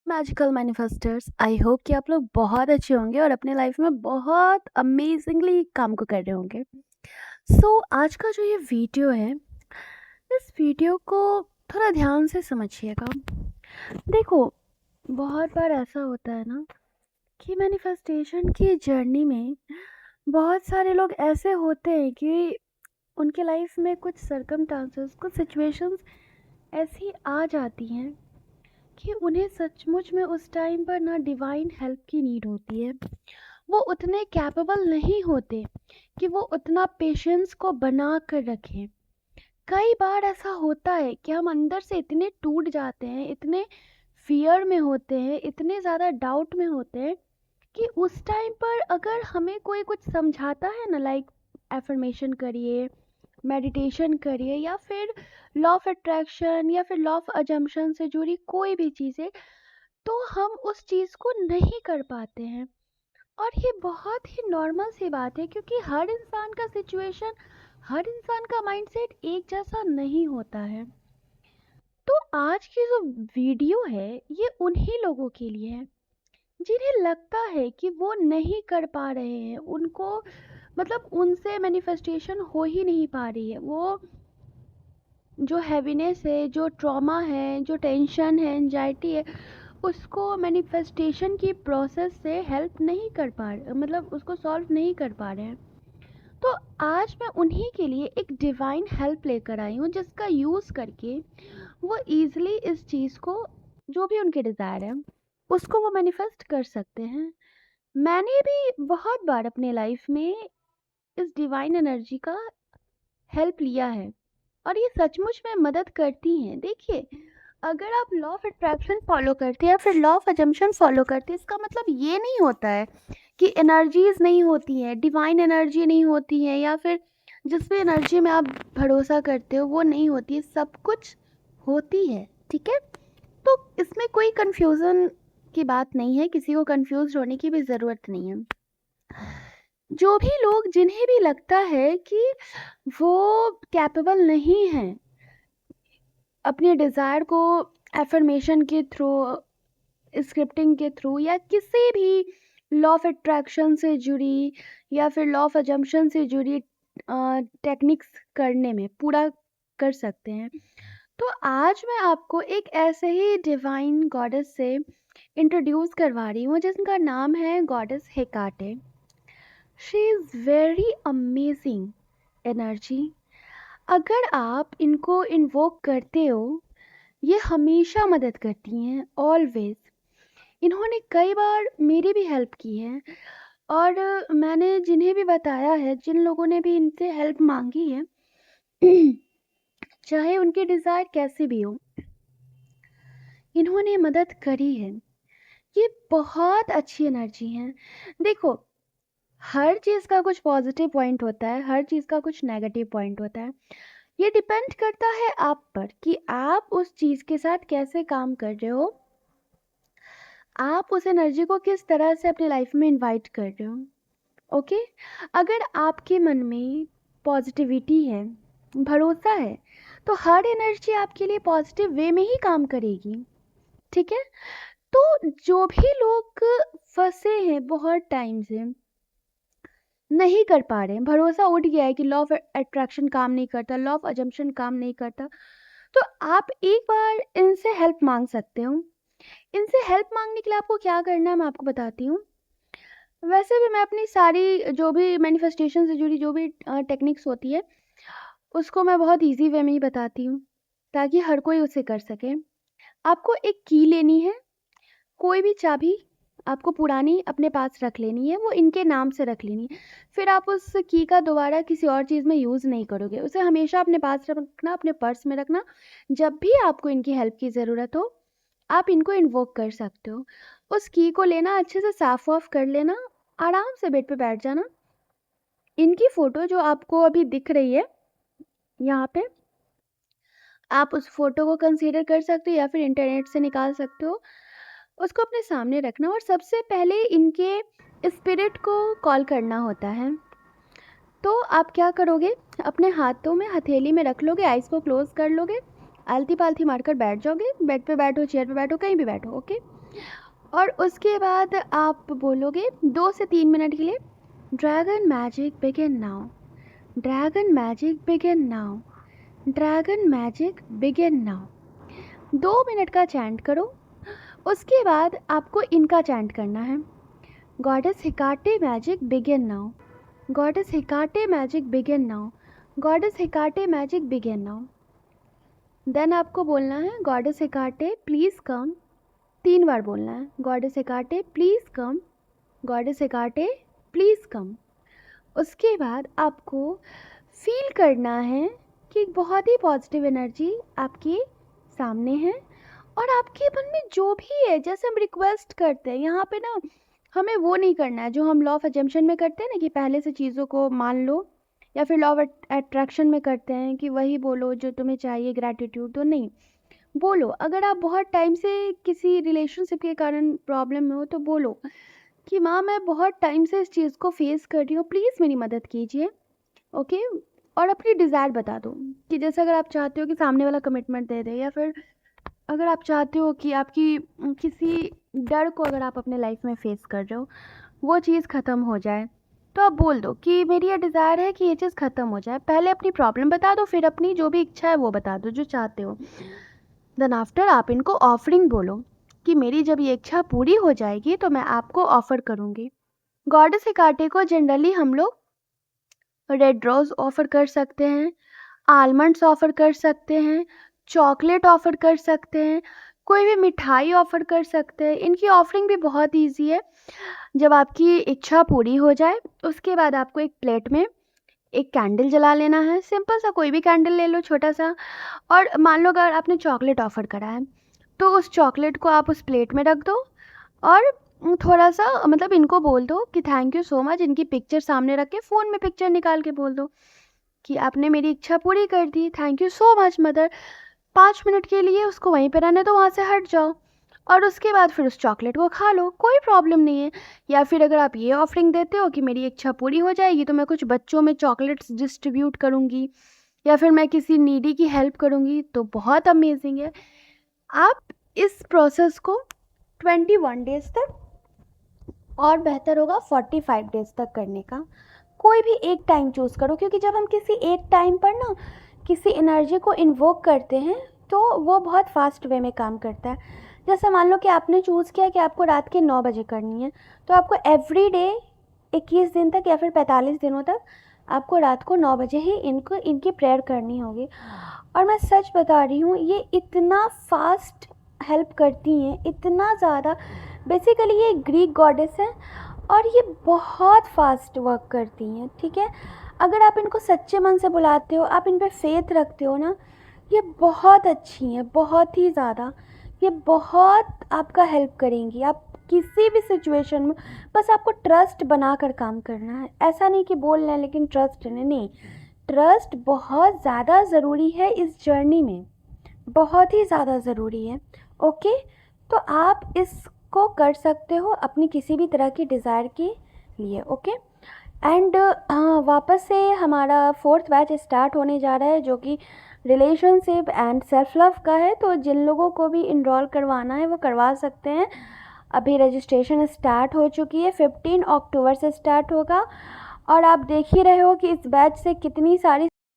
Magical मैनिफेस्टर्स, I hope कि आप लोग बहुत अच्छे होंगे और अपने लाइफ में बहुत अमेजिंगली काम को कर रहे होंगे। आज का जो ये वीडियो है, इस वीडियो को थोड़ा ध्यान से समझिएगा। देखो, बहुत बार ऐसा होता है ना कि मैनिफेस्टेशन की जर्नी में बहुत सारे लोग ऐसे होते हैं कि उनके लाइफ में कुछ सर्कमस्टांसेस, कुछ सिचुएशंस ऐसी आ जाती हैं कि उन्हें सचमुच में उस टाइम पर ना डिवाइन हेल्प की नीड होती है। वो उतने कैपेबल नहीं होते कि वो उतना पेशेंस को बना कर रखें। कई बार ऐसा होता है कि हम अंदर से इतने टूट जाते हैं, इतने फियर में होते हैं, इतने ज़्यादा डाउट में होते हैं कि उस टाइम पर अगर हमें कोई कुछ समझाता है ना, लाइक एफर्मेशन करिए, मेडिटेशन करिए, या फिर लॉ ऑफ अट्रैक्शन या फिर लॉ ऑफ अजम्पशन से जुड़ी कोई भी चीज़ें, तो हम उस चीज़ को नहीं कर पाते हैं। और ये बहुत ही नॉर्मल सी बात है, क्योंकि हर इंसान का सिचुएशन, हर इंसान का माइंडसेट एक जैसा नहीं होता है। तो आज की जो वीडियो है, ये उन्हीं लोगों के लिए है जिन्हें लगता है कि वो नहीं कर पा रहे हैं, उनको मतलब उनसे मैनिफेस्टेशन हो ही नहीं पा रही है। वो जो हैवीनेस है, जो ट्रॉमा है, जो टेंशन है, एंजाइटी है, उसको मैनिफेस्टेशन की प्रोसेस से हेल्प नहीं कर पा रहे, मतलब उसको सॉल्व नहीं कर पा रहे हैं। तो आज मैं उन्हीं के लिए एक डिवाइन हेल्प लेकर आई हूँ, जिसका यूज़ करके वो ईजिली इस चीज़ को, जो भी उनके डिज़ायर है, उसको वो मैनिफेस्ट कर सकते हैं। मैंने भी बहुत बार अपने लाइफ में इस डिवाइन एनर्जी का हेल्प लिया है और ये सचमुच में मदद करती हैं। देखिए, अगर आप लॉ ऑफ अट्रैक्शन फॉलो करते हैं या फिर लॉ ऑफ अजम्पशन फॉलो करते हैं, इसका मतलब ये नहीं होता है कि एनर्जीज नहीं होती हैं, डिवाइन एनर्जी नहीं होती है, या फिर जिस भी एनर्जी में आप भरोसा करते हो वो नहीं होती है। सब कुछ होती है, ठीक है। तो इसमें कोई कंफ्यूजन की बात नहीं है, किसी को कंफ्यूज होने की भी ज़रूरत नहीं है। जो भी लोग, जिन्हें भी लगता है कि वो कैपेबल नहीं हैं अपने डिज़ायर को एफर्मेशन के थ्रू, स्क्रिप्टिंग के थ्रू, या किसी भी लॉ ऑफ अट्रैक्शन से जुड़ी या फिर लॉ ऑफ अजम्पशन से जुड़ी टेक्निक्स करने में पूरा कर सकते हैं, तो आज मैं आपको एक ऐसे ही डिवाइन गॉडेस से इंट्रोड्यूस करवा रही हूँ, जिनका नाम है goddess Hecate. She is very amazing energy. अगर आप इनको इन्वोक करते हो, ये हमेशा मदद करती हैं, ऑलवेज। इन्होंने कई बार मेरी भी हेल्प की है, और मैंने जिन्हें भी बताया है, जिन लोगों ने भी इनसे हेल्प मांगी है, चाहे उनके डिज़ायर कैसे भी हो, इन्होंने मदद करी है। ये बहुत अच्छी एनर्जी हैं। देखो, हर चीज़ का कुछ पॉजिटिव पॉइंट होता है, हर चीज़ का कुछ नेगेटिव पॉइंट होता है। ये डिपेंड करता है आप पर कि आप उस चीज़ के साथ कैसे काम कर रहे हो, आप उस एनर्जी को किस तरह से अपने लाइफ में इनवाइट कर रहे हो। ओके, अगर आपके मन में पॉजिटिविटी है, भरोसा है, तो हर एनर्जी आपके लिए पॉजिटिव वे में ही काम करेगी, ठीक है। तो जो भी लोग फंसे हैं बहुत टाइम से, नहीं कर पा रहे हैं, भरोसा उठ गया है कि लॉ ऑफ अट्रैक्शन काम नहीं करता, लॉ ऑफ अजम्पशन काम नहीं करता, तो आप एक बार इनसे हेल्प मांग सकते हो। इनसे हेल्प मांगने के लिए आपको क्या करना है, मैं आपको बताती हूँ। वैसे भी मैं अपनी सारी जो भी मैनिफेस्टेशन से जुड़ी जो भी टेक्निक्स होती है, उसको मैं बहुत इजी वे में ही बताती हूँ, ताकि हर कोई उसे कर सके। आपको एक की लेनी है, कोई भी चाबी आपको पुरानी अपने पास रख लेनी है, वो इनके नाम से रख लेनी है। फिर आप उस की का दोबारा किसी और चीज़ में यूज़ नहीं करोगे, उसे हमेशा अपने पास रखना, अपने पर्स में रखना। जब भी आपको इनकी हेल्प की ज़रूरत हो, आप इनको इन्वोक कर सकते हो। उस की को लेना, अच्छे से साफ ऑफ कर लेना, आराम से बेड पे बैठ जाना। इनकी फ़ोटो जो आपको अभी दिख रही है यहाँ पे, आप उस फ़ोटो को कंसीडर कर सकते हो या फिर इंटरनेट से निकाल सकते हो। उसको अपने सामने रखना और सबसे पहले इनके स्पिरिट को कॉल करना होता है। तो आप क्या करोगे, अपने हाथों में हथेली में रख लोगे, आइज़ को क्लोज़ कर लोगे, आलती पालती मारकर बैठ जाओगे। बेड पे बैठो, चेयर पे बैठो, कहीं भी बैठो, ओके। और उसके बाद आप बोलोगे 2 से 3 मिनट के लिए, dragon magic begin now, dragon magic begin now, dragon magic begin now. 2 minute का चैंट करो। उसके बाद आपको इनका चैंट करना है, goddess Hecate magic begin now, goddess Hecate magic begin now, goddess Hecate magic begin now. Then आपको बोलना है, गॉडेस हिकाटे प्लीज़ कम, 3 बार बोलना है, goddess Hecate please come, goddess Hecate please come. उसके बाद आपको फील करना है कि बहुत ही पॉजिटिव एनर्जी आपके सामने है और आपके मन में जो भी है, जैसे हम रिक्वेस्ट करते हैं यहाँ पे ना, हमें वो नहीं करना है जो हम लॉ ऑफ अजम्पशन में करते हैं ना, कि पहले से चीज़ों को मान लो, या फिर लॉ ऑफ अट्रैक्शन में करते हैं कि वही बोलो जो तुम्हें चाहिए, ग्रैटिट्यूड। तो नहीं बोलो, अगर आप बहुत टाइम से किसी रिलेशनशिप के कारण प्रॉब्लम में हो तो बोलो कि माँ मैं बहुत टाइम से इस चीज़ को फेस कर रही हूँ, प्लीज़ मेरी मदद कीजिए। ओके। और अपनी डिज़ायर बता दो कि जैसे अगर आप चाहते हो कि सामने वाला कमिटमेंट दे दे, या फिर अगर आप चाहते हो कि आपकी किसी डर को अगर आप अपने लाइफ में फेस कर रहे हो वो चीज़ ख़त्म हो जाए, तो आप बोल दो कि मेरी ये डिज़ायर है कि ये चीज़ ख़त्म हो जाए। पहले अपनी प्रॉब्लम बता दो, फिर अपनी जो भी इच्छा है वो बता दो जो चाहते हो। देन आफ्टर आप इनको ऑफरिंग बोलो कि मेरी जब ये इच्छा पूरी हो जाएगी तो मैं आपको ऑफ़र करूँगी। गॉडेस हिकाटे को जनरली हम लोग रेड रोज़ ऑफ़र कर सकते हैं, आलमंड्स ऑफ़र कर सकते हैं, चॉकलेट ऑफ़र कर सकते हैं, कोई भी मिठाई ऑफ़र कर सकते हैं। इनकी ऑफरिंग भी बहुत ईजी है। जब आपकी इच्छा पूरी हो जाए उसके बाद आपको एक प्लेट में एक कैंडल जला लेना है, सिंपल सा कोई भी कैंडल ले लो छोटा सा। और मान लो अगर आपने चॉकलेट ऑफ़र करा है तो उस चॉकलेट को आप उस प्लेट में रख दो और थोड़ा सा मतलब इनको बोल दो कि थैंक यू सो मच। इनकी पिक्चर सामने रख के फ़ोन में पिक्चर निकाल के बोल दो कि आपने मेरी इच्छा पूरी कर दी, thank you so much mother. 5 मिनट के लिए उसको वहीं पे रहने दो, वहाँ से हट जाओ और उसके बाद फिर उस चॉकलेट को खा लो, कोई प्रॉब्लम नहीं है। या फिर अगर आप ये ऑफरिंग देते हो कि मेरी इच्छा पूरी हो जाएगी तो मैं कुछ बच्चों में चॉकलेट्स डिस्ट्रीब्यूट करूँगी या फिर मैं किसी नीडी की हेल्प करूँगी, तो बहुत अमेजिंग है। आप इस प्रोसेस को 21 डेज़ तक, और बेहतर होगा 45 डेज़ तक करने का। कोई भी एक टाइम चूज़ करो, क्योंकि जब हम किसी एक टाइम पर ना किसी एनर्जी को इन्वोक करते हैं तो वो बहुत फास्ट वे में काम करता है। जैसे मान लो कि आपने चूज़ किया कि आपको रात के 9 बजे करनी है, तो आपको एवरी डे 21 दिन तक या फिर 45 दिनों तक आपको रात को 9 बजे ही इनकी प्रेयर करनी होगी। और मैं सच बता रही हूँ, ये इतना फास्ट हेल्प करती हैं, इतना ज़्यादा। बेसिकली ये ग्रीक गॉडेस हैं और ये बहुत फास्ट वर्क करती हैं, ठीक है। अगर आप इनको सच्चे मन से बुलाते हो, आप इन पे फेथ रखते हो ना, ये बहुत अच्छी हैं, बहुत ही ज़्यादा। ये बहुत आपका हेल्प करेंगी। आप किसी भी सिचुएशन में, बस आपको ट्रस्ट बना कर काम करना है। ऐसा नहीं कि बोल रहे हैं लेकिन ट्रस्ट नहीं, ट्रस्ट बहुत ज़्यादा ज़रूरी है इस जर्नी में, बहुत ही ज़्यादा ज़रूरी है। ओके, तो आप इसको कर सकते हो अपनी किसी भी तरह की डिज़ायर के लिए। ओके। एंड वापस से हमारा 4th बैच स्टार्ट होने जा रहा है जो कि रिलेशनशिप एंड सेल्फ लव का है। तो जिन लोगों को भी इनरोल करवाना है वो करवा सकते हैं। अभी रजिस्ट्रेशन स्टार्ट हो चुकी है, 15 अक्टूबर से स्टार्ट होगा। और आप देख ही रहे हो कि इस बैच से कितनी सारी